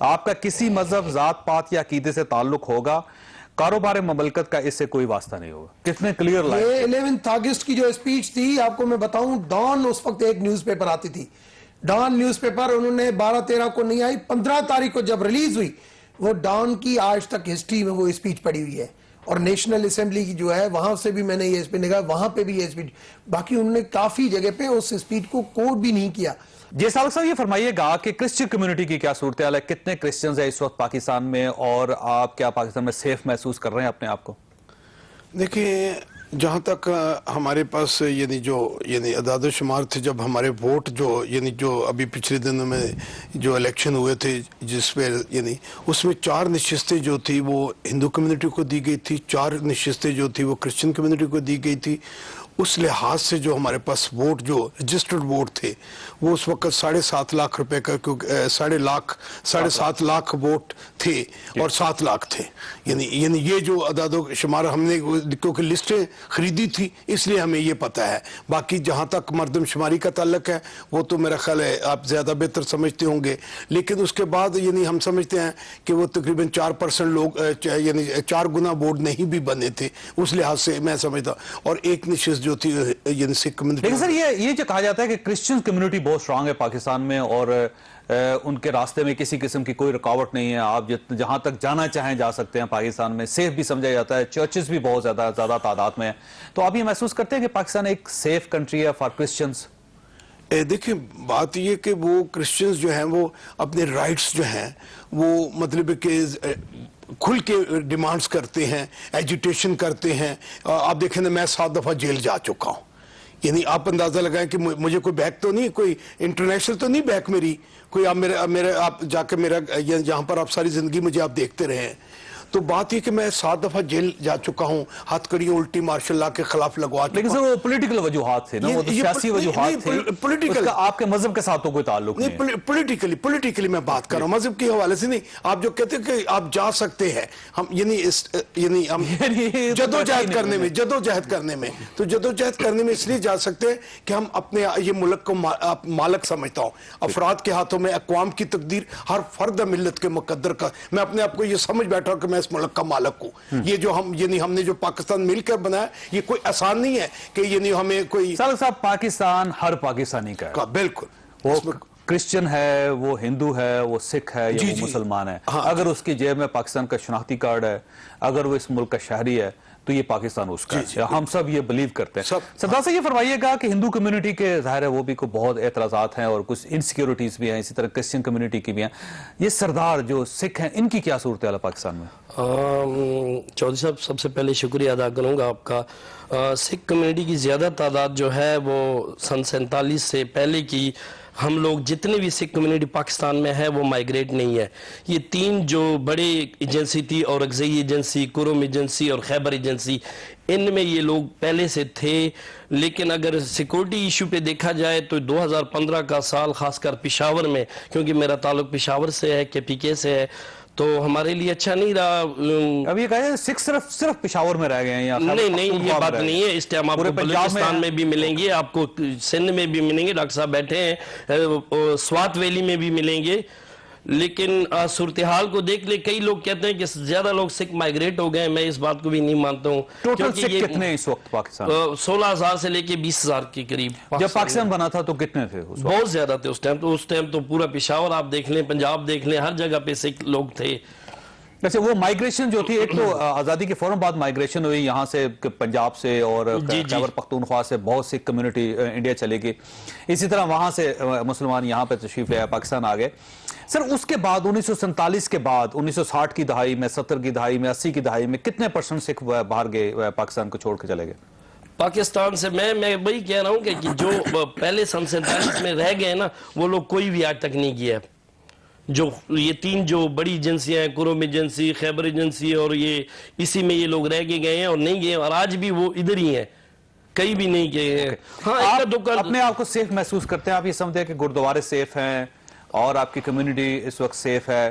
آپ کا کسی مذہب، ذات پات یا عقیدے سے تعلق ہوگا، کاروبار مملکت کا اس سے کوئی واسطہ نہیں ہوگا. کتنے کلیئر لائن. یہ 11 اگست کی جو اسپیچ تھی آپ کو میں بتاؤں، ڈان اس وقت ایک نیوز پیپر آتی تھی، ڈان نیوز پیپر، انہوں نے 12-13 کو نہیں آئی، 15 تاریخ کو جب ریلیز ہوئی وہ ڈان کی آج تک ہسٹری میں وہ اسپیچ پڑی ہوئی ہے. اور نیشنل اسمبلی کی جو ہے وہاں سے بھی میں نے یہ اسپیچ دیکھا، وہاں پہ بھی یہ اسپیچ، باقی انہوں نے کافی جگہ پہ اس اسپیچ کو کوٹ بھی نہیں کیا. جی سابق صاحب، یہ فرمائیے گا کہ کرسچن کمیونٹی کی کیا صورتحال ہے؟ کتنے کرسچنز ہیں اس وقت پاکستان میں، اور آپ کیا پاکستان میں سیف محسوس کر رہے ہیں اپنے آپ کو؟ دیکھیں، جہاں تک ہمارے پاس یعنی اعداد و شمار تھے، جب ہمارے ووٹ جو ابھی پچھلے دنوں میں جو الیکشن ہوئے تھے، جس پہ اس میں 4 نشستیں جو تھی وہ ہندو کمیونٹی کو دی گئی تھی، 4 نشستیں جو تھی وہ کرسچن کمیونٹی کو دی گئی تھی. اس لحاظ سے جو ہمارے پاس ووٹ، جو رجسٹرڈ ووٹ تھے، وہ اس وقت 7.5 لاکھ روپے کا، کیونکہ 7.5 لاکھ ووٹ تھے اور 7 لاکھ تھے. یعنی یہ جو اعداد و شمار ہم نے، کیونکہ لسٹیں خریدی تھی اس لیے ہمیں یہ پتہ ہے. باقی جہاں تک مردم شماری کا تعلق ہے وہ تو میرا خیال ہے آپ زیادہ بہتر سمجھتے ہوں گے. لیکن اس کے بعد ہم سمجھتے ہیں کہ وہ تقریباً 4% لوگ، یعنی 4 گنا ووٹ نہیں بھی بنے تھے. اس لحاظ سے میں سمجھتا، اور ایک نشست جو تھی یعنی سکھ کمیونٹی. لیکن سر یہ جو کہا جاتا ہے کہ کرسچن کمیونٹی بہت سٹرانگ ہے پاکستان میں، اور ان کے راستے میں کسی قسم کی کوئی رکاوٹ نہیں ہے، آپ جہاں تک جانا چاہیں جا سکتے ہیں پاکستان میں، سیف بھی سمجھا جاتا ہے، چرچز بھی بہت زیادہ تعداد میں ہیں. تو آپ یہ محسوس کرتے ہیں کہ پاکستان ایک سیف کنٹری ہے فار کرسچنز؟ دیکھیں، بات یہ کہ وہ کرسچنز جو ہیں وہ اپنے رائٹس جو ہیں وہ مطلب کہ کھل کے ڈیمانڈز کرتے ہیں، ایجیٹیشن کرتے ہیں. آپ دیکھیں نا، میں 7 دفعہ جیل جا چکا ہوں. یعنی آپ اندازہ لگائیں کہ مجھے کوئی بیک تو نہیں، کوئی انٹرنیشنل تو نہیں بیک میری کوئی. آپ جا کے جہاں پر آپ ساری زندگی مجھے آپ دیکھتے رہے ہیں. تو بات یہ کہ میں 7 دفعہ جیل جا چکا ہوں، ہاتھ کڑیاں الٹی مارشل لا کے خلاف لگوا چکا ہوں. لیکن سر وہ پولیٹیکل وجوہات تھے نا، وہ تو سیاسی وجوہات تھے، اس کا آپ کے مذہب کے ساتھ تو کوئی تعلق نہیں ہے. پولیٹیکلی میں بات کر رہا ہوں، مذہب کے حوالے سے نہیں. آپ جو کہتے ہیں کہ آپ جا سکتے ہیں، ہم ہم جدوجہد کرنے میں تو جدوجہد کرنے میں اس لیے جا سکتے ہیں کہ ہم اپنے یہ ملک کو مالک سمجھتا ہوں. افراد کے ہاتھوں میں اقوام کی تقدیر، ہر فرد ملت کے مقدر کا، میں اپنے آپ کو یہ سمجھ بیٹھا ہوں کہ میں اس ملک کا مالک ہوں. یہ جو ہم نے جو پاکستان مل کر بنایا، یہ کوئی آسان نہیں ہے کہ ہمیں کوئی. صاحب پاکستان ہر پاکستانی کا ہے. بالکل، وہ کرسچن ہے، وہ ہندو ہے، وہ سکھ ہے یا وہ مسلمان ہے، اگر اس کی جیب میں پاکستان کا شناختی کارڈ ہے، اگر وہ اس ملک کا شہری ہے، تو یہ پاکستان اس کا ہے. ہم سب یہ بلیو کرتے ہیں. سردار سے یہ فرمائیے گا کہ ہندو کمیونٹی کے ظاہر ہے وہ بھی بہت اعتراضات ہیں اور کچھ انسیکیورٹیز بھی ہیں، اسی طرح کرسچن کمیونٹی کی بھی ہیں. یہ سردار جو سکھ ہیں، ان کی کیا صورتحال ہے پاکستان میں؟ چودھری صاحب، سب سے پہلے شکریہ ادا کروں گا آپ کا. سکھ کمیونٹی کی زیادہ تعداد جو ہے وہ سن 47 سے پہلے کی، ہم لوگ جتنے بھی سکھ کمیونٹی پاکستان میں ہے وہ مائگریٹ نہیں ہے. یہ 3 جو بڑے ایجنسی تھی، اورکزئی ایجنسی، قرم ایجنسی اور خیبر ایجنسی، ان میں یہ لوگ پہلے سے تھے. لیکن اگر سیکورٹی ایشو پہ دیکھا جائے تو 2015 کا سال خاص کر پشاور میں، کیونکہ میرا تعلق پشاور سے ہے، KPK سے ہے، تو ہمارے لیے اچھا نہیں رہا. اب یہ کہا ہے سکھ صرف پشاور میں رہ گئے ہیں؟ نہیں، یہ بات نہیں ہے. اس ٹائم آپ کو بلوچستان میں بھی ملیں گے، آپ کو سندھ میں بھی ملیں گے، ڈاکٹر صاحب بیٹھے ہیں، سوات ویلی میں بھی ملیں گے. لیکن صورتحال کو دیکھ لے، کئی لوگ کہتے ہیں کہ زیادہ لوگ سکھ مائگریٹ ہو گئے. میں اس بات کو بھی نہیں مانتا ہوں. ٹوٹل سکھ کتنے اس وقت پاکستان؟ 16,000 سے لے کے 20,000 کے قریب. جب پاکستان بنا تھا تو کتنے تھے؟ بہت زیادہ تھے اس ٹائم تو پورا پشاور آپ دیکھ لیں، پنجاب دیکھ لیں، ہر جگہ پہ سکھ لوگ تھے. ویسے وہ مائگریشن جو تھی، ایک تو آزادی کے فوراً بعد مائگریشن ہوئی یہاں سے، پنجاب سے اور خیبر پختونخوا سے بہت سکھ کمیونٹی انڈیا چلے گئی. اسی طرح وہاں سے مسلمان یہاں پہ تشریف لے آئے، پاکستان آ گئے. سر اس کے بعد 1947 کے بعد 1960 کی دہائی میں، 70 کی دہائی میں، 80 کی دہائی میں کتنے % سکھ باہر گئے، پاکستان کو چھوڑ کے چلے گئے پاکستان سے؟ میں وہی کہہ رہا ہوں کہ جو پہلے سن 47 میں رہ گئے نا، وہ لوگ کوئی بھی آج تک نہیں گیا. جو یہ 3 جو بڑی ایجنسیاں ہیں، قرم ایجنسی، خیبر ایجنسی، اور یہ اسی میں یہ لوگ رہ کے گئے ہیں اور نہیں گئے، اور آج بھی وہ ادھر ہی ہیں، کہیں بھی نہیں گئے ہیں. آپ اپنے آپ کو سیف محسوس کرتے ہیں؟ آپ یہ سمجھتے ہیں کہ گردوارے سیف ہیں اور آپ کی کمیونٹی اس وقت سیف ہے؟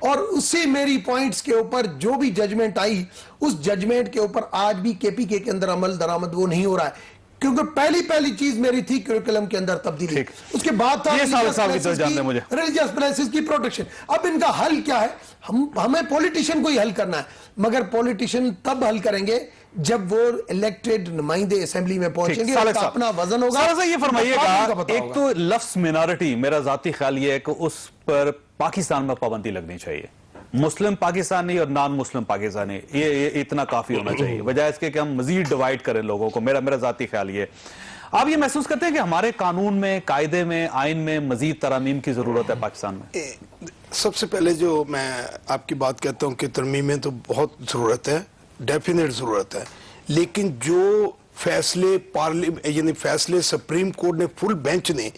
اور اسی میری پوائنٹس کے اوپر جو بھی ججمنٹ آئی اس ججمنٹ کے اوپر آج بھی کے پی کے اندر عمل درآمد وہ نہیں ہو رہا ہے، کیونکہ پہلی چیز میری تھی کریکولم کے اندر تبدیلی، اس کے بعد تھا ریلیجیس پلیسز کی پروٹیکشن۔ اب ان کا حل کیا ہے؟ ہمیں پولیٹیشین کو ہی حل کرنا ہے، مگر پولیٹیشین تب حل کریں گے جب وہ الیکٹڈ نمائندے اسمبلی میں پہنچیں گے، ان کا اپنا وزن ہوگا۔ یہ فرمائیے گا، ایک تو لفظ مینارٹی، میرا ذاتی خیال یہ ہے کہ اس پر پاکستان میں پابندی لگنی چاہیے، مسلم پاکستانی اور نان مسلم پاکستانی، یہ اتنا کافی ہونا چاہیے، بجائے اس کے کہ ہم مزید ڈیوائیڈ کریں لوگوں کو۔ میرا ذاتی خیال یہ ہے۔ آپ یہ محسوس کرتے ہیں کہ ہمارے قانون میں، قاعدے میں، آئین میں مزید ترامیم کی ضرورت ہے پاکستان میں؟ سب سے پہلے جو میں آپ کی بات کہتا ہوں کہ ترمیم میں تو بہت ضرورت ہے، ڈیفینیٹ ضرورت ہے، لیکن جو فیصلے یعنی فیصلے سپریم کورٹ نے، فل بینچ نے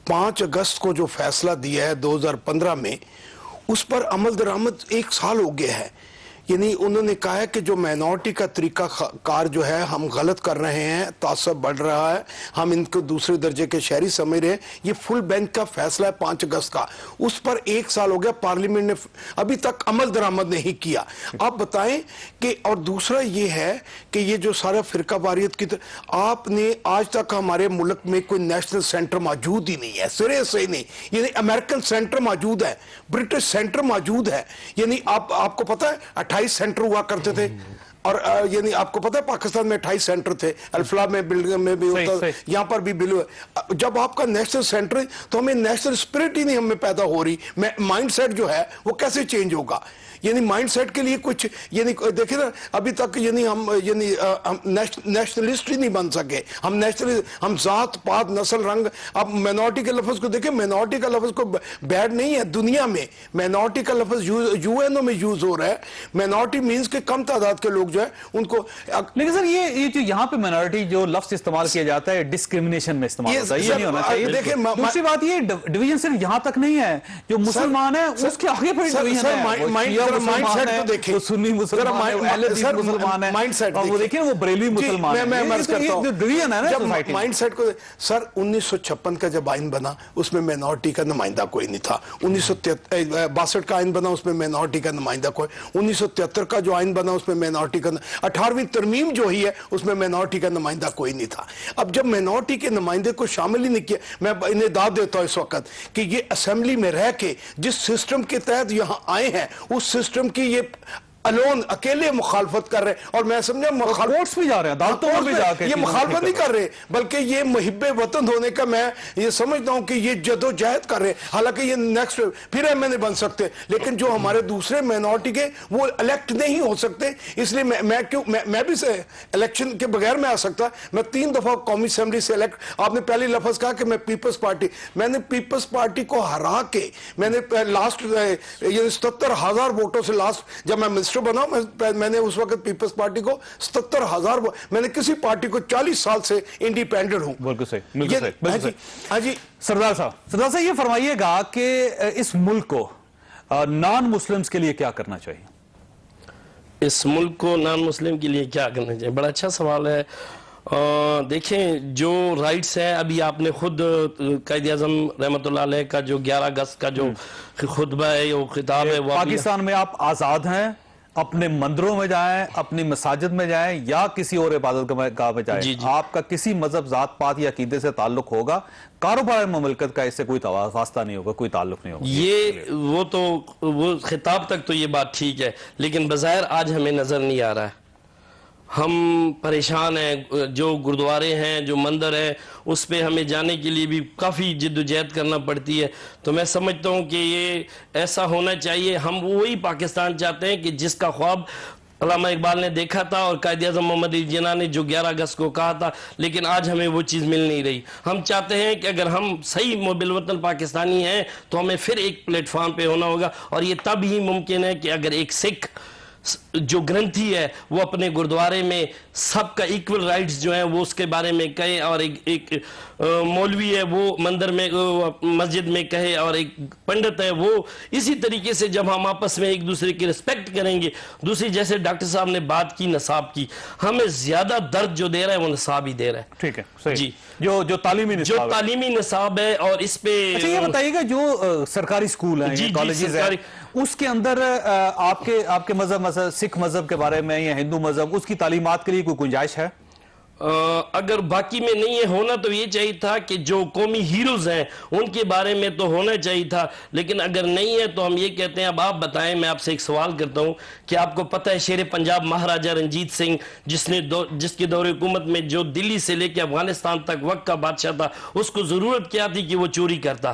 5 اگست کو جو فیصلہ دیا ہے 2015 میں، اس پر عمل درآمد 1 سال ہو گیا ہے۔ یعنی انہوں نے کہا ہے کہ جو مائنورٹی کا طریقہ کار جو ہے ہم غلط کر رہے ہیں، تعصب بڑھ رہا ہے، ہم ان کو دوسرے درجے کے شہری سمجھ رہے ہیں، یہ فل بینچ کا فیصلہ ہے 5 اگست کا، اس پر 1 سال ہو گیا، پارلیمنٹ نے ابھی تک عمل درآمد نہیں کیا۔ آپ بتائیں کہ، اور دوسرا یہ ہے کہ یہ جو سارا فرقہ واریت کی آپ نے آج تک ہمارے ملک میں کوئی نیشنل سینٹر موجود ہی نہیں ہے، سرے سے ہی نہیں، یعنی امریکن سینٹر موجود ہے، برٹش سینٹر موجود ہے، یعنی آپ کو پتہ ہے 28 سینٹر ہوا کرتے تھے، اور یعنی آپ کو پتہ ہے پاکستان میں 28 سینٹر تھے، الفلا میں بلڈنگ میں بھی ہوتا، یہاں پر بھی بلو ہے۔ جب آپ کا نیشنل سینٹر ہے تو ہمیں نیشنل اسپرٹ ہی نہیں ہمیں پیدا ہو رہی، مائنڈ سیٹ جو ہے وہ کیسے چینج ہوگا؟ یعنی مائنڈ سیٹ کے لیے کچھ، یعنی دیکھیں نا ابھی تک یعنی ہم نیشنلسٹ ہی نہیں بن سکے، ہم ذات پات نسل رنگ۔ اب مینورٹی کے لفظ کو دیکھیں، مینورٹی کا لفظ کو بیڈ نہیں ہے دنیا میں، مینورٹی کا لفظ یو این او میں یوز ہو رہا ہے، مینورٹی مینز کہ کم تعداد کے لوگ جو ہے ان کو۔ لیکن سر یہ جو یہاں پہ مینورٹی جو لفظ استعمال کیا جاتا ہے ڈسکریمنیشن میں استعمال ہوتا ہے، یہ نہیں ہونا چاہیے۔ دوسری بات یہ ڈویژن صرف یہاں تک نہیں ہے، جو مسلمان ہیں اس کے آگے پھر ڈویژن ہے، مائنڈ سیٹ تو دیکھیں، وہ سنی مسلمان ہے، وہ اہل حدیث مسلمان ہے، اور وہ دیکھیں وہ بریلوی مسلمان ہے۔ مائنڈ سیٹ کو سر 1956 کا جب آئین بنا اس میں مینورٹی کا نمائندہ کوئی نہیں تھا، 1962 کا آئین بنا اس میں مینورٹی کا نمائندہ کوئی، 1973 کا جو آئین بنا اس میں مینورٹی کا، 18ویں ترمیم جو ہی ہے اس میں مینورٹی کا نمائندہ کوئی نہیں تھا۔ اب جب مینورٹی کے نمائندے کو شامل ہی نہیں کیا، میں انہیں داد دیتا ہوں اس وقت کہ یہ اسمبلی میں رہ کے جس سسٹم کے تحت یہاں آئے ہیں اس سسٹم کی یہ اکیلے مخالفت کر رہے ہیں، اور میں سمجھا کورٹس بھی جا رہے ہیں، عدالتوں میں بھی جا کے یہ مخالفت نہیں کر رہے، بلکہ یہ محب وطن ہونے کا میں یہ سمجھتا ہوں کہ یہ جد و جہد کر رہے ہیں۔ حالانکہ یہ نیکسٹ پھر ایم این اے بن سکتے، لیکن جو ہمارے دوسرے مائنورٹی کے وہ الیکٹ نہیں ہو سکتے، اس لیے میں بھی سے الیکشن کے بغیر میں آ سکتا۔ میں 3 دفعہ قومی اسمبلی سے الیکٹ، آپ نے پہلی لفظ کہا کہ میں پیپلز پارٹی، میں نے پیپلز پارٹی کو ہرا کے میں نے لاسٹ 77,000 ووٹوں سے لاسٹ جب میں منسٹر بنا، میں نے اس وقت پیپلز پارٹی کو 77,000، میں نے کسی پارٹی کو 40 سال سے انڈیپینڈنٹ ہوں۔ بالکل صحیح، بالکل صحیح۔ ہاں جی سردار صاحب یہ فرمائیے گا کہ اس ملک کو نان مسلمز کے لیے کیا کرنا چاہیے؟ اس ملک کو نان مسلم کے لیے کیا کرنا چاہیے؟ بڑا اچھا سوال ہے۔ دیکھیں جو رائٹس ہیں، ابھی آپ نے خود قائد اعظم رحمۃ اللہ علیہ کا جو 11 اگست کا جو خطبہ ہے، وہ خطاب ہے، وہ پاکستان میں آپ آزاد ہیں، اپنے مندروں میں جائیں، اپنی مساجد میں جائیں یا کسی اور عبادت گاہ میں جائیں، آپ کا کسی مذہب، ذات پات یا عقیدے سے تعلق ہوگا، کاروبار مملکت کا اس سے کوئی واسطہ نہیں ہوگا، کوئی تعلق نہیں ہوگا۔ یہ وہ خطاب تک تو یہ بات ٹھیک ہے، لیکن بظاہر آج ہمیں نظر نہیں آ رہا ہے۔ ہم پریشان ہیں، جو گردوارے ہیں، جو مندر ہیں، اس پہ ہمیں جانے کے لیے بھی کافی جد و جہد کرنا پڑتی ہے۔ تو میں سمجھتا ہوں کہ یہ ایسا ہونا چاہیے، ہم وہی پاکستان چاہتے ہیں کہ جس کا خواب علامہ اقبال نے دیکھا تھا اور قائد اعظم محمد علی جناح نے جو 11 اگست کو کہا تھا، لیکن آج ہمیں وہ چیز مل نہیں رہی۔ ہم چاہتے ہیں کہ اگر ہم صحیح بالوطن پاکستانی ہیں تو ہمیں پھر ایک پلیٹ فارم پہ ہونا ہوگا، اور یہ تب ہی ممکن ہے کہ اگر ایک سکھ جو گرنتھی ہے وہ اپنے گردوارے میں سب کا ایکول رائٹس جو ہیں وہ اس کے بارے میں کہے، اور ایک مولوی ہے وہ مندر میں مسجد میں کہے، اور ایک پنڈت ہے وہ اسی طریقے سے، جب ہم آپس میں ایک دوسرے کی رسپیکٹ کریں گے۔ دوسری، جیسے ڈاکٹر صاحب نے بات کی نصاب کی، ہمیں زیادہ درد جو دے رہا ہے وہ نصاب ہی دے رہا ہے۔ ٹھیک ہے، صحیح جی، جو تعلیمی نصاب ہے، اور اس پہ اچھا یہ بتائیے گا جو سرکاری سکول ہیں، کالجز ہیں، اس کے اندر آپ کے مذہب سکھ مذہب کے بارے میں یا ہندو مذہب اس کی تعلیمات کے لیے کوئی گنجائش ہے؟ اگر باقی میں نہیں ہے ہونا تو یہ چاہیے تھا کہ جو قومی ہیروز ہیں ان کے بارے میں تو ہونا چاہیے تھا، لیکن اگر نہیں ہے تو ہم یہ کہتے ہیں اب آپ بتائیں. میں آپ سے ایک سوال کرتا ہوں کہ آپ کو پتہ ہے شیر پنجاب مہاراجہ رنجیت سنگھ جس کے دور حکومت میں جو دلی سے لے کے افغانستان تک وقت کا بادشاہ تھا، اس کو ضرورت کیا تھی کہ وہ چوری کرتا؟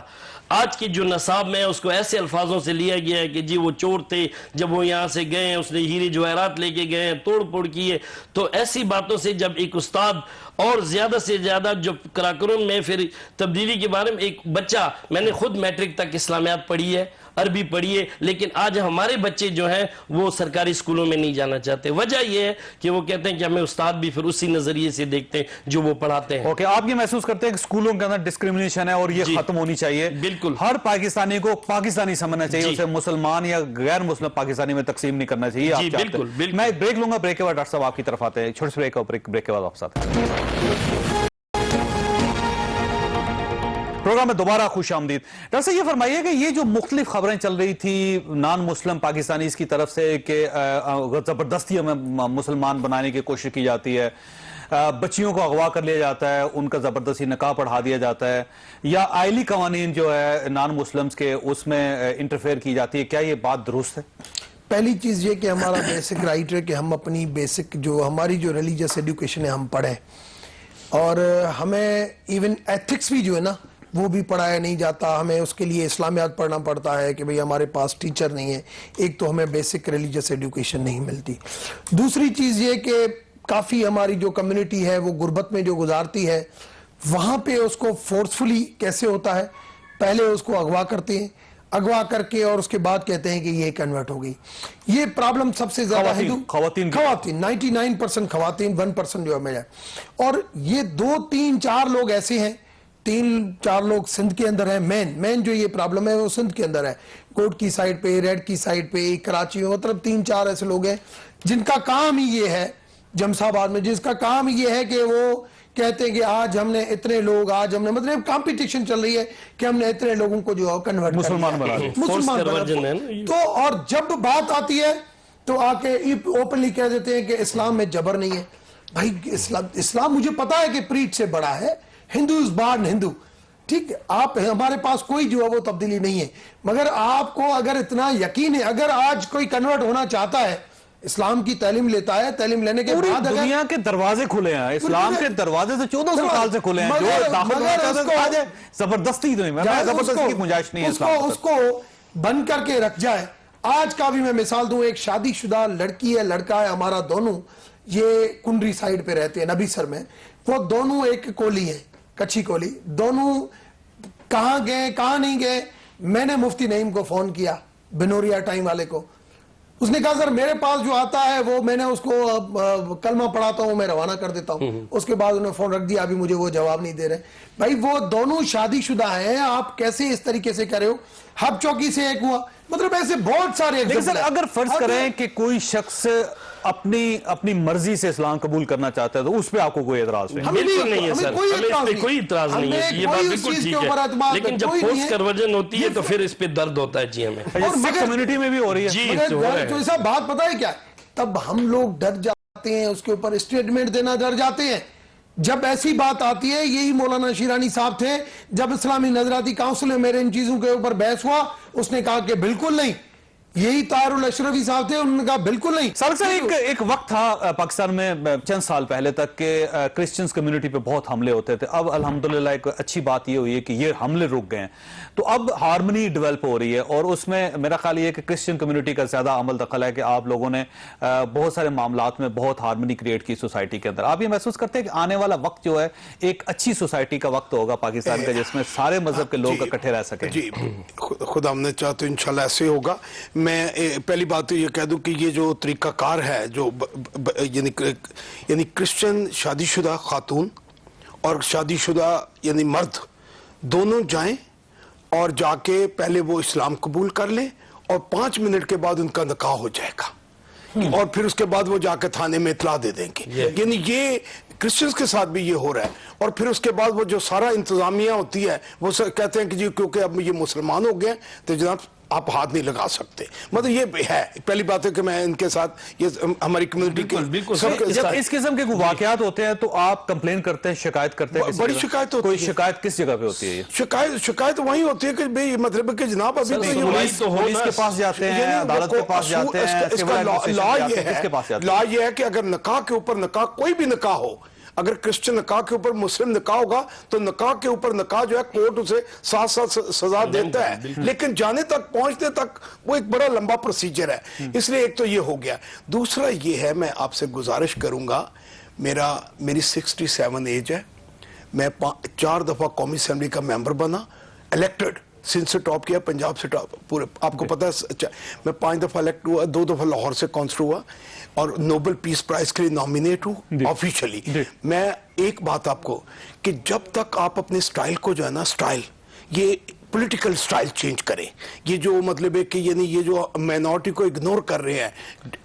آج کی جو نصاب میں اس کو ایسے الفاظوں سے لیا گیا ہے کہ جی وہ چور تھے، جب وہ یہاں سے گئے ہیں اس نے ہیرے جواہرات لے کے گئے ہیں، توڑ پھوڑ کیے. تو ایسی باتوں سے جب ایک استاد اور زیادہ سے زیادہ جو کراکرم میں پھر تبدیلی کے بارے میں ایک بچہ، میں نے خود میٹرک تک اسلامیات پڑھی ہے، عربی پڑھی ہے، لیکن آج ہمارے بچے جو ہیں وہ سرکاری اسکولوں میں نہیں جانا چاہتے. وجہ یہ ہے کہ وہ کہتے ہیں کہ ہمیں استاد بھی پھر اسی نظریے سے دیکھتے ہیں جو وہ پڑھاتے ہیں. اوکے، آپ یہ محسوس کرتے ہیں کہ اسکولوں کے اندر ڈسکریمنیشن ہے اور یہ ختم ہونی چاہیے؟ بالکل. ہر پاکستانی کو پاکستانی سمجھنا چاہیے، اسے مسلمان یا غیر مسلم پاکستانی میں تقسیم نہیں کرنا چاہیے. جی بالکل. میں بریک لوں گا، بریک کے بعد ڈاکٹر صاحب آپ کی طرف آتے ہیں. چھوٹے سے بریک کے بعد واپس آتے ہیں. پروگرام میں دوبارہ خوش آمدید. ڈاکٹر صاحب یہ فرمائیے کہ یہ جو مختلف خبریں چل رہی تھی نان مسلم پاکستانیز کی طرف سے کہ زبردستی ہمیں مسلمان بنانے کی کوشش کی جاتی ہے، بچیوں کو اغوا کر لیا جاتا ہے، ان کا زبردستی نکاح پڑھا دیا جاتا ہے، یا آئلی قوانین جو ہے نان مسلمز کے اس میں انٹرفیئر کی جاتی ہے، کیا یہ بات درست ہے؟ پہلی چیز یہ کہ ہمارا بیسک رائٹ ہے کہ ہم اپنی بیسک ہماری جو ریلیجیس ایڈوکیشن ہے ہم پڑھیں، اور ہمیں ایون ایتھکس بھی جو ہے نا وہ بھی پڑھایا نہیں جاتا. ہمیں اس کے لیے اسلامیات پڑھنا پڑتا ہے کہ بھئی ہمارے پاس ٹیچر نہیں ہے. ایک تو ہمیں بیسک ریلیجیس ایڈوکیشن نہیں ملتی. دوسری چیز یہ کہ کافی ہماری جو کمیونٹی ہے وہ غربت میں جو گزارتی ہے، وہاں پہ اس کو فورسفلی کیسے ہوتا ہے، پہلے اس کو اغوا کرتے ہیں، اغوا کر کے اور اس کے بعد کہتے ہیں کہ یہ کنورٹ ہو گئی. یہ پرابلم سب سے زیادہ خواتین 99% خواتین 1% جو ہے. اور یہ 2-3-4 لوگ ایسے ہیں، 3-4 لوگ سندھ کے اندر ہیں. مین جو یہ پرابلم ہے وہ سندھ کے اندر ہے، کوٹ کی سائڈ پہ، ریڈ کی سائڈ پہ، کراچی میں، مطلب 3-4 ایسے لوگ ہیں جن کا کام ہی یہ ہے، جمسا آباد میں جس کا کام یہ ہے کہ وہ کہتے ہیں کہ آج ہم نے اتنے لوگ، آج ہم نے مطلب کمپٹیشن چل رہی ہے کہ ہم نے اتنے لوگوں کو جو کنورٹ مسلمان بنا دیا. تو اور جب بات آتی ہے تو آ کے اوپنلی کہہ دیتے ہیں کہ اسلام میں جبر نہیں ہے. بھائی اسلام مجھے پتا ہے کہ پریچ سے بڑا ہے، ہندو از بارن ہندو، ٹھیک ہے، آپ ہمارے پاس کوئی جو ہے وہ تبدیلی نہیں ہے. مگر آپ کو اگر اتنا یقین ہے، اگر آج کوئی کنورٹ ہونا چاہتا ہے، اسلام کی تعلیم لیتا ہے، تعلیم لینے کے بعد دنیا کے دروازے کھلے ہیں، اسلام کے دروازے سے 1400 سال سے کھلے ہیں، جو داخل ہونا چاہتا ہے زبردستی نہیں، زبردستی کی گنجائش نہیں ہے. اس کو بند کر کے رکھ جائے. آج کا بھی میں مثال دوں، ایک شادی شدہ لڑکی ہے، لڑکا ہے، ہمارا دونوں یہ کنڈری سائیڈ پہ رہتے ہیں نبی سر میں. وہ دونوں ایک کولی ہیں، کچھی کولی. دونوں کہاں گئے کہاں نہیں گئے، میں نے مفتی نعیم کو فون کیا، بنوریا ٹائم والے کو. اس نے کہا سر میرے پاس جو آتا ہے وہ میں نے اس کو کلمہ پڑھاتا ہوں، میں روانہ کر دیتا ہوں. اس کے بعد انہوں نے فون رکھ دیا، ابھی مجھے وہ جواب نہیں دے رہے. بھائی وہ دونوں شادی شدہ ہیں، آپ کیسے اس طریقے سے کر رہے ہو؟ ہب چوکی سے ایک ہوا، مطلب ایسے بہت سارے. لیکن سر اگر فرض کریں کہ کوئی شخص اپنی مرضی سے اسلام قبول کرنا چاہتا ہے تو اس پہ آپ کو کوئی اعتراض نہیں؟ بالکل نہیں ہے سر، ہمیں اس پہ کوئی اعتراض نہیں ہے، یہ بات بالکل ٹھیک ہے. لیکن جب فورس کنورژن ہوتی ہے تو پھر اس پہ درد ہوتا ہے. جی ہمیں سکھ کمیونٹی میں بھی ہو رہی ہے. جی تو ایسا بات پتہ ہے کیا، تب ہم لوگ ڈر جاتے ہیں، اس کے اوپر اسٹیٹمنٹ دینا ڈر جاتے ہیں. جب ایسی بات آتی ہے، یہی مولانا شیرانی صاحب تھے، جب اسلامی نظراتی کاؤنسل میں میرے ان چیزوں کے اوپر بحث ہوا، اس نے کہا کہ بالکل نہیں. یہی طاہر الاشرفی صاحب تھے، انہوں نے کہا بالکل نہیں. سر ایک وقت تھا پاکستان میں چند سال پہلے تک کہ کرسچنز کمیونٹی پہ بہت حملے ہوتے تھے. اب الحمدللہ ایک اچھی بات یہ ہوئی ہے کہ یہ حملے رک گئے ہیں، تو اب ہارمنی ڈیولپ ہو رہی ہے. اور اس میں میرا خیال یہ ہے کہ کرسچن کمیونٹی کا زیادہ عمل دخل ہے کہ آپ لوگوں نے بہت سارے معاملات میں بہت ہارمنی کریٹ کی سوسائٹی کے اندر. آپ یہ محسوس کرتے ہیں کہ آنے والا وقت جو ہے ایک اچھی سوسائٹی کا وقت ہوگا پاکستان کا، جس میں سارے مذہب کے لوگ اکٹھے رہ سکیں؟ جی خدا ہم نے چاہا تو انشاءاللہ ایسے ہوگا. میں پہلی بات تو یہ کہہ دوں کہ یہ جو طریقہ کار ہے جو یعنی کرسچن شادی شدہ خاتون اور شادی شدہ یعنی مرد دونوں جائیں اور جا کے پہلے وہ اسلام قبول کر لیں اور 5 منٹ کے بعد ان کا نکاح ہو جائے گا، اور پھر اس کے بعد وہ جا کے تھانے میں اطلاع دے دیں گے. یعنی یہ کرسچنز کے ساتھ بھی یہ ہو رہا ہے. اور پھر اس کے بعد وہ جو سارا انتظامیہ ہوتی ہے وہ کہتے ہیں کہ جی کیونکہ اب یہ مسلمان ہو گئے تو جناب آپ ہاتھ نہیں لگا سکتے. مطلب یہ ہے پہلی بات ہے کہ میں ان کے ساتھ یہ ہماری کمیونٹی کے سب کے جب اس قسم کے واقعات ہوتے ہیں تو آپ کمپلین کرتے ہیں, شکایت کرتے ہیں, بڑی شکایت ہوتی کوئی ہے. شکایت کس جگہ پہ ہوتی ہے؟ شکایت وہی ہوتی ہے کہ بھئی مطلب ہے کہ جناب ابھی تو یہ پولیس کے پاس جاتے ہیں, عدالت کے پاس جاتے ہیں, اس کا لا یہ ہے کہ اگر نکاح کے اوپر نکاح کوئی بھی نکاح ہو, اگر کرسچن نکاح کے اوپر مسلم نکاح ہوگا تو نکاح کے اوپر نکاح جو ہے کورٹ اسے 7 سال سزا دیتا ہے, لیکن جانے تک پہنچنے تک وہ ایک بڑا لمبا پروسیجر ہے. اس لیے ایک تو یہ ہو گیا. دوسرا یہ ہے, میں آپ سے گزارش کروں گا, میری 67 ایج ہے, میں 4 دفعہ قومی اسمبلی کا ممبر بنا, الیکٹڈ, سندھ سے ٹاپ کیا, پنجاب سے ٹاپ, پورے آپ کو پتا ہے میں 5 دفعہ الیکٹ ہوا, 2 دفعہ لاہور سے کونسل ہوا اور نوبل پیس پرائز کے لیے نامینیٹ ہوں آفیشلی. میں ایک بات آپ کو کہ جب تک آپ اپنے سٹائل کو جو ہے نا, سٹائل یہ پولیٹیکل سٹائل چینج کریں, یہ جو مطلب ہے کہ یعنی یہ جو مائنورٹی کو اگنور کر رہے ہیں,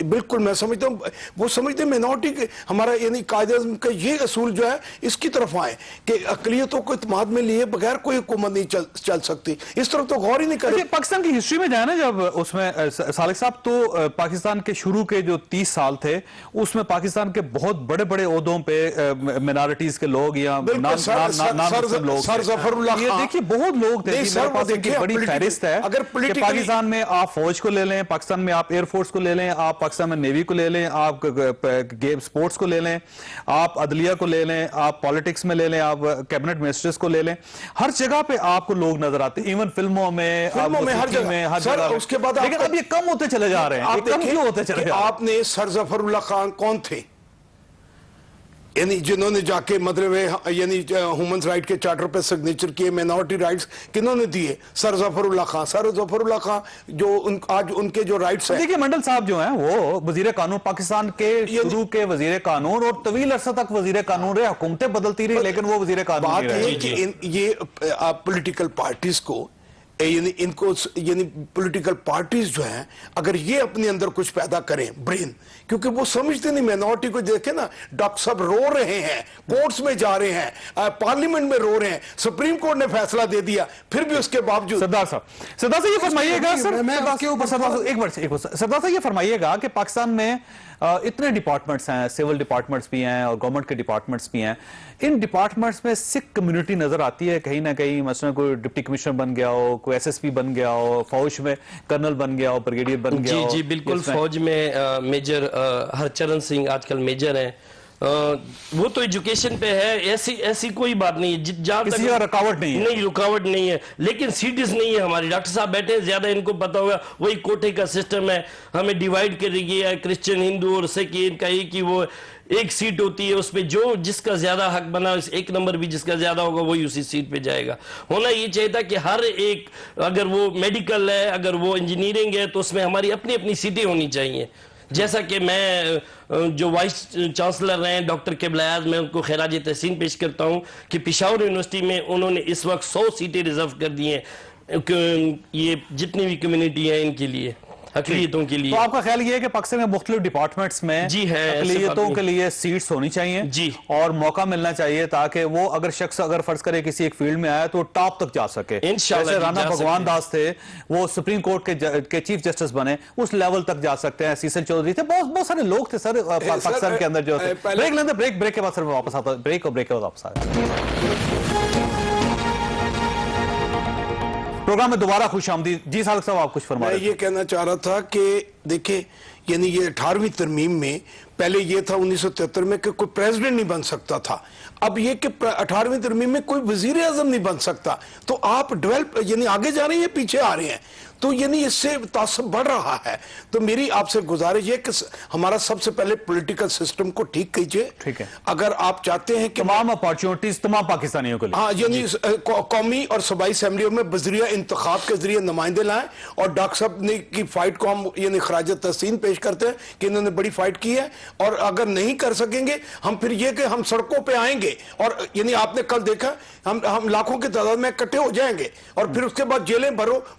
بالکل میں سمجھتا ہوں وہ سمجھتے ہیں مائنورٹی ہمارا یعنی قائد اعظم کا یہ اصول جو ہے اس کی طرف آئیں کہ اقلیتوں کو اعتماد میں لیے بغیر کوئی حکومت نہیں چل سکتی. اس طرف تو غور ہی نہیں کرے. پاکستان کی ہسٹری میں جائے نا, جب اس میں سالک صاحب تو پاکستان کے شروع کے جو 30 سال تھے اس میں پاکستان کے بہت بڑے بڑے عہدوں پہ مینارٹیز کے لوگ یا سر ظفر اللہ خان, یہ دیکھیے بہت لوگ تھے, بڑی فہرست ہے کہ پاکستان میں آپ فوج کو لے لیں, پاکستان میں آپ ایئر فورس کو لے لیں, آپ پاکستان میں نیوی کو لے لیں, آپ گیم سپورٹس کو لے لیں, آپ عدلیہ کو لے لیں, آپ پالیٹکس میں لے لیں, آپ کیبنٹ منسٹرز کو لے لیں, ہر جگہ پہ آپ کو لوگ نظر آتے ہیں, ایون فلموں میں, ہر جگہ. اس کے بعد لیکن اب یہ کم ہوتے چلے جا رہے ہیں. کم کیوں ہوتے چلے جا رہے ہیں؟ آپ نے سر ظفر اللہ خان کون تھے یعنی جنہوں نے جا کے مطلب یعنی ہیومن رائٹ کے چارٹر پہ سگنیچر کیے, مائنورٹی رائٹس کنہوں نے دیے؟ سر ظفر اللہ خان. سر ظفر اللہ خان جو آج ان کے جو رائٹس ہیں, دیکھیں منڈل صاحب جو ہیں وہ وزیر قانون, پاکستان کے شروع کے وزیر قانون, اور طویل عرصہ تک وزیر قانون رہے, حکومتیں بدلتی رہی لیکن وہ وزیر قانون بات نہیں رہے. یہ کہ یہ پولیٹیکل پارٹیز کو یعنی ان کو یعنی پولیٹیکل پارٹیز جو ہیں اگر یہ اپنے اندر کچھ پیدا کریں برین, کیونکہ وہ سمجھتے نہیں مائنورٹی کو. دیکھیں نا ڈاکٹر صاحب رو رہے ہیں, کورٹس میں جا رہے ہیں, پارلیمنٹ میں رو رہے ہیں, سپریم کورٹ نے فیصلہ دے دیا, پھر بھی اس کے باوجود. سردار صاحب یہ فرمائیے گا سردار صاحب یہ فرمائیے گا کہ پاکستان میں اتنے ڈپارٹمنٹس ہیں, سیول ڈپارٹمنٹس بھی ہیں اور گورنمنٹ کے ڈپارٹمنٹس بھی ہیں, ان ڈپارٹمنٹس میں سکھ کمیونٹی نظر آتی ہے کہیں نہ کہیں, مثلا کوئی ڈپٹی کمشنر بن گیا ہو, کوئی ایس ایس پی بن گیا ہو, فوج میں کرنل بن گیا ہو, بریگیڈیئر بن گیا ہو. جی بالکل, فوج میں میجر ہرچرن سنگھ آج کل میجر ہیں, وہ تو ایجوکیشن پہ ہے, ایسی کوئی بات نہیں ہے, جہاں کسی کا رکاوٹ نہیں ہے. نہیں رکاوٹ نہیں ہے, لیکن سیٹس نہیں ہے ہماری. ڈاکٹر صاحب بیٹھے ہیں, زیادہ ان کو پتا ہوگا, وہی کوٹے کا سسٹم ہے, ہمیں ڈیوائیڈ کر گیا ہے کرسچن ہندو اور سکھ, ان کا ایک ہی وہ ایک سیٹ ہوتی ہے, اس پہ جو جس کا زیادہ حق بنا, ایک نمبر بھی جس کا زیادہ ہوگا وہی اسی سیٹ پہ جائے گا. ہونا یہ چاہیے تھا کہ ہر ایک, اگر وہ میڈیکل ہے, اگر وہ انجینئرنگ ہے, تو اس میں ہماری اپنی اپنی سیٹیں ہونی چاہیے. جیسا کہ میں جو وائس چانسلر رہے ہیں ڈاکٹر قبلہ اعظم, میں ان کو خراج تحسین پیش کرتا ہوں کہ پشاور یونیورسٹی میں انہوں نے اس وقت 100 سیٹیں ریزرو کر دی ہیں یہ جتنی بھی کمیونٹی ہیں ان کے لیے, اقلیتوں کے لیے. تو آپ کا خیال یہ ہے کہ پاکستان میں مختلف ڈپارٹمنٹس میں اقلیتوں کے لیے سیٹس ہونی چاہیے جی, اور موقع ملنا چاہیے تاکہ وہ اگر شخص اگر فرض کرے کسی ایک فیلڈ میں آیا تو ٹاپ تک جا سکے. انشاءاللہ جیسے رانا بھگوان داس تھے, وہ سپریم کورٹ کے چیف جسٹس بنے, اس لیول تک جا سکتے ہیں. سیسل چودھری تھے, بہت سارے لوگ تھے سر پاکستان کے اندر جو تھے. بریک لیندے, بریک کے بعد سر واپس آتا, بریک اور بریک کے بعد واپس آتا. پروگرام میں دوبارہ خوش آمدید. جی سالک صاحب آپ کچھ فرمائیں. میں یہ کہنا چاہ رہا تھا کہ دیکھیں یعنی یہ 18ویں ترمیم میں پہلے یہ تھا 1973 میں کہ کوئی پریزیڈنٹ نہیں بن سکتا تھا, اب یہ کہ 18ویں ترمیم میں کوئی وزیر اعظم نہیں بن سکتا. تو آپ ڈیولپ یعنی آگے جا رہے ہیں, پیچھے آ رہے ہیں, تو یعنی اس سے تعصب بڑھ رہا ہے. تو میری آپ سے گزارش یہ کہ ہمارا سب سے پہلے پولیٹیکل سسٹم کو ٹھیک کیجئے. ٹھیک ہے, اگر آپ چاہتے ہیں کہ تمام اپارچونٹیز تمام پاکستانیوں کو لیں, ہاں یعنی قومی اور صوبائی اسمبلیوں میں بذریعہ انتخاب کے ذریعے نمائندے لائیں, اور ڈاکٹر صاحب نے کی فائٹ کو ہم یعنی خراج تحسین پیش کرتے ہیں کہ انہوں نے بڑی فائٹ کی ہے. اور اگر نہیں کر سکیں گے ہم پھر یہ کہ ہم سڑکوں پہ آئیں گے, اور یعنی آپ نے کل دیکھا ہم لاکھوں کی تعداد میں اکٹھے ہو جائیں گے, اور پھر اس کے بعد جیلیں بھرو,